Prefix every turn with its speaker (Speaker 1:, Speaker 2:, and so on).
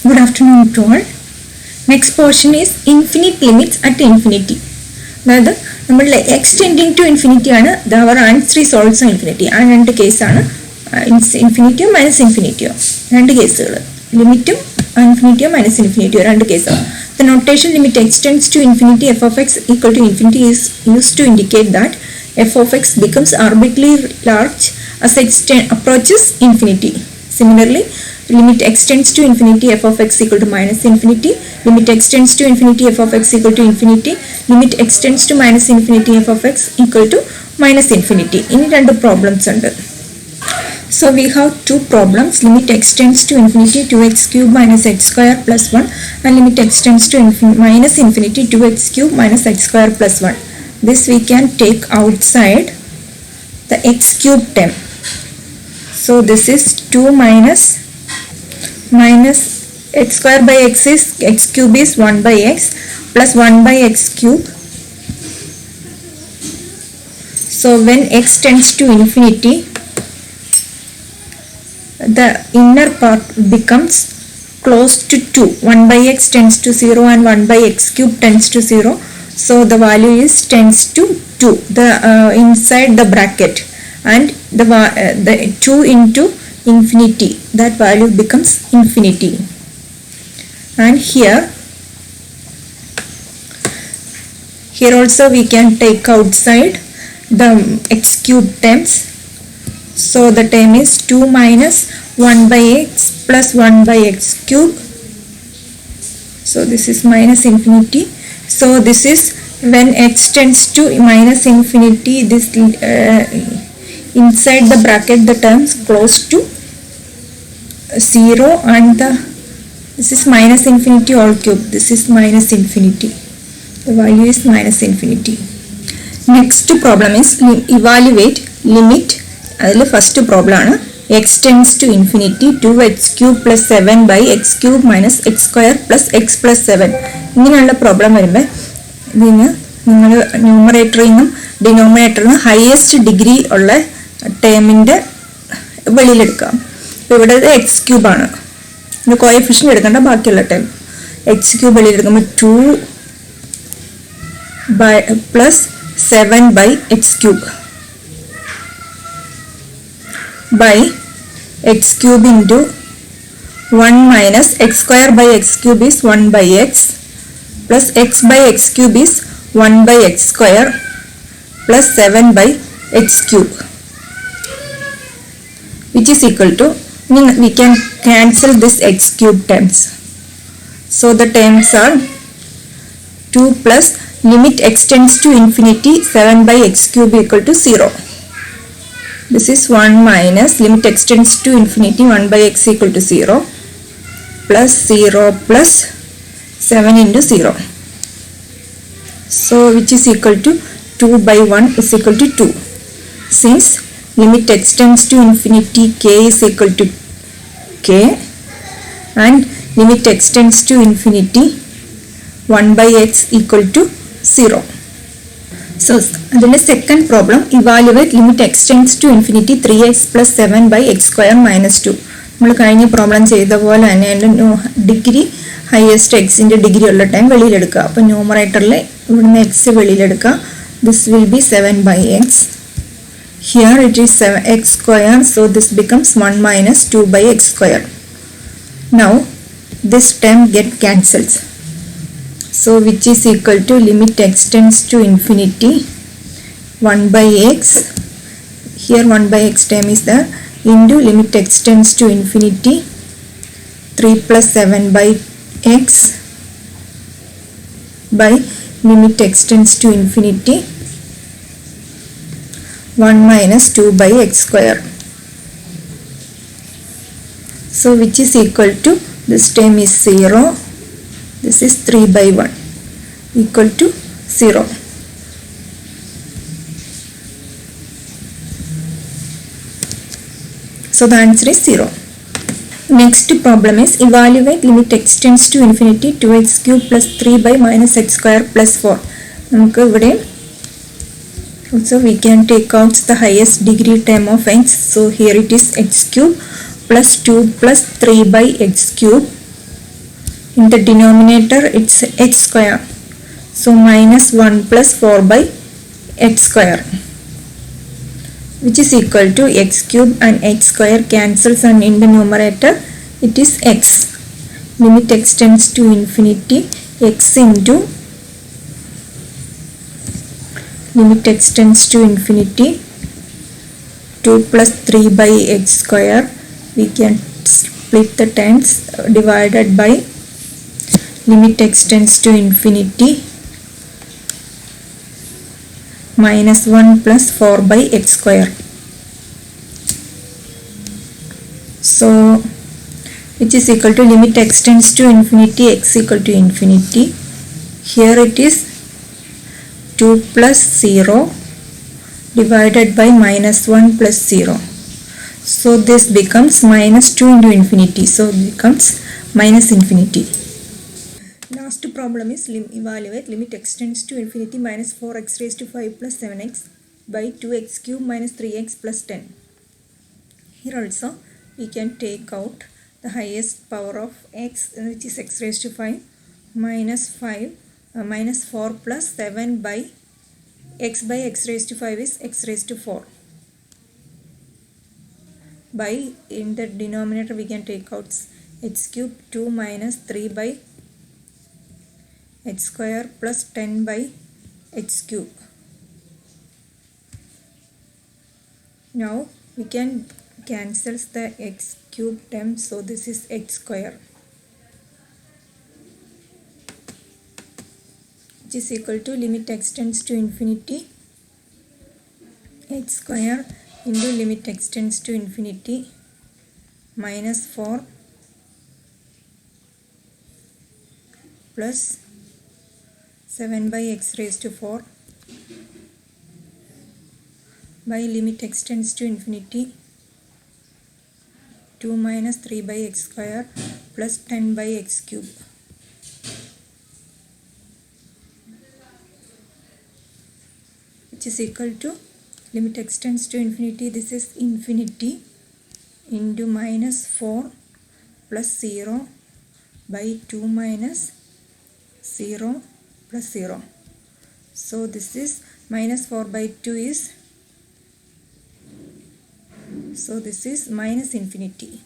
Speaker 1: Good afternoon to all. Next portion is infinite limits at infinity. അതായത് നമ്മളുടെ x tending to infinity ആണ്. our answer is also infinity. ആ രണ്ട് കേസാണ് ഇൻഫിനിറ്റിയോ minus ഇൻഫിനിറ്റിയോ രണ്ട് കേസുകൾ. ലിമിറ്റും ഇൻഫിനിറ്റിയോ മൈനസ് ഇൻഫിനിറ്റിയോ രണ്ട് കേസാണ്. The notation limit extends to infinity f of x equal to infinity is used to indicate that f of x becomes arbitrarily large as x approaches infinity. Similarly, limit extends to infinity f of x equal to minus infinity, limit extends to infinity f of x equal to infinity, limit extends to minus infinity f of x equal to minus infinity. ഇനി രണ്ട് problems ഉണ്ട്. So we have two problems. Limit extends to infinity 2x cube minus x square plus 1 and limit extends to minus infinity 2x cube minus x square plus 1. This we can take outside the x cube term. So this is 2 minus x square by x is x cube is 1 by x plus 1 by x cube. So when x tends to infinity, the inner part becomes close to 2. 1 by x tends to 0 and 1 by x cube tends to 0. So the value is tends to 2 the inside the bracket, and the 2 into infinity, that value becomes infinity. And here also we can take outside the x cube terms. So the term is 2 minus 1 by x plus 1 by x cube. So this is minus infinity. So this is when x tends to minus infinity, this inside the bracket the terms close to 0, and this is minus infinity all cube. This is minus infinity. The value is minus infinity. Next problem is evaluate limit. അതിൽ first problem ആണ് x tends to infinity 2x cube plus 7 by x cube minus x square plus x plus 7. ഇങ്ങനെയുള്ള problem വരുമ്പോൾ ഇതിന് നിങ്ങൾ ന്യൂമറേറ്ററിൽ നിന്നും ഡിനോമിനേറ്ററിൽ നിന്നും ഹയസ്റ്റ് ഡിഗ്രി ഉള്ള ടേമിൻ്റെ വെളിയിലെടുക്കാം. ഇപ്പോൾ ഇവിടെ എക്സ് ക്യൂബാണ്, ഇത് കോഎഫിഷ്യൻ്റ് എടുക്കേണ്ട ബാക്കിയുള്ള ടേം. എക്സ് ക്യൂബ് വെളിയിലെടുക്കുമ്പോൾ 2 by plus 7 by x cube by x cube into 1 minus x square by x cube is 1 by x plus x by x cube is 1 by x square plus 7 by x cube, which is equal to, we can cancel this x cube terms. So the terms are 2 plus limit x tends to infinity 7 by x cube equal to 0. This is 1 minus limit x tends to infinity 1 by x equal to 0 plus 0 plus 7 into 0. So which is equal to 2 by 1 is equal to 2. Since limit x tends to infinity k is equal to k and limit x tends to infinity 1 by x equal to 0. So then the second problem, evaluate limit x tends to infinity 3x plus 7 by x square minus 2. നമ്മൾ കഴിഞ്ഞ problem ചെയ്ത പോലെ തന്നെ അതിൻ്റെ degree highest എക്സിൻ്റെ degree ഉള്ള time വെളിയിലെടുക്കുക. അപ്പോൾ ന്യൂമറേറ്ററിൽ ഇവിടുന്ന് എക്സ് വെളിയിലെടുക്കുക. This will be 7 by x. Here it is x square, so this becomes 1 minus 2 by x square. Now this term get cancelled. So which is equal to limit x tends to infinity 1 by x, here 1 by x term is there, into limit x tends to infinity 3 plus 7 by x by limit x tends to infinity 1 minus 2 by x square. So which is equal to, this term is 0, this is 3 by 1 equal to 0. So the answer is 0. Next problem is evaluate limit x tends to infinity 2x cube plus 3 by minus x square plus 4. നമുക്ക് ഇവിടെ also we can take out the highest degree term of x. So here it is x cube plus 2 plus 3 by x cube In the denominator it's x square. So minus 1 plus 4 by x square, which is equal to x cube, and x square cancels, and in the numerator it is x. Limit x tends to infinity, x into limit x tends to infinity 2 plus 3 by x square. We can split the terms, divided by limit x tends to infinity minus 1 plus 4 by x square. So which is equal to limit x tends to infinity, x equal to infinity. Here it is 2 plus 0 divided by minus 1 plus 0. So this becomes minus 2 into infinity. So it becomes minus infinity. Last problem is evaluate limit x tends to infinity minus 4x raised to 5 plus 7x by 2x cube minus 3x plus 10. Here also we can take out the highest power of x, which is x raised to 5 minus 4 plus 7 by x raised to 5 is x raised to 4. By in the denominator we can take out x cube 2 minus 3 by x square plus 10 by x cube. Now we can cancel the x cube term, so this is x square, which is equal to limit x tends to infinity x square into limit x tends to infinity minus 4 plus 7 by x raised to 4 by limit x tends to infinity 2 minus 3 by x square plus 10 by x cube. Which is equal to limit x tends to infinity, this is infinity, into minus 4 plus 0 by 2 minus 0 plus 0. So this is minus 4 by 2 is, so this is minus infinity.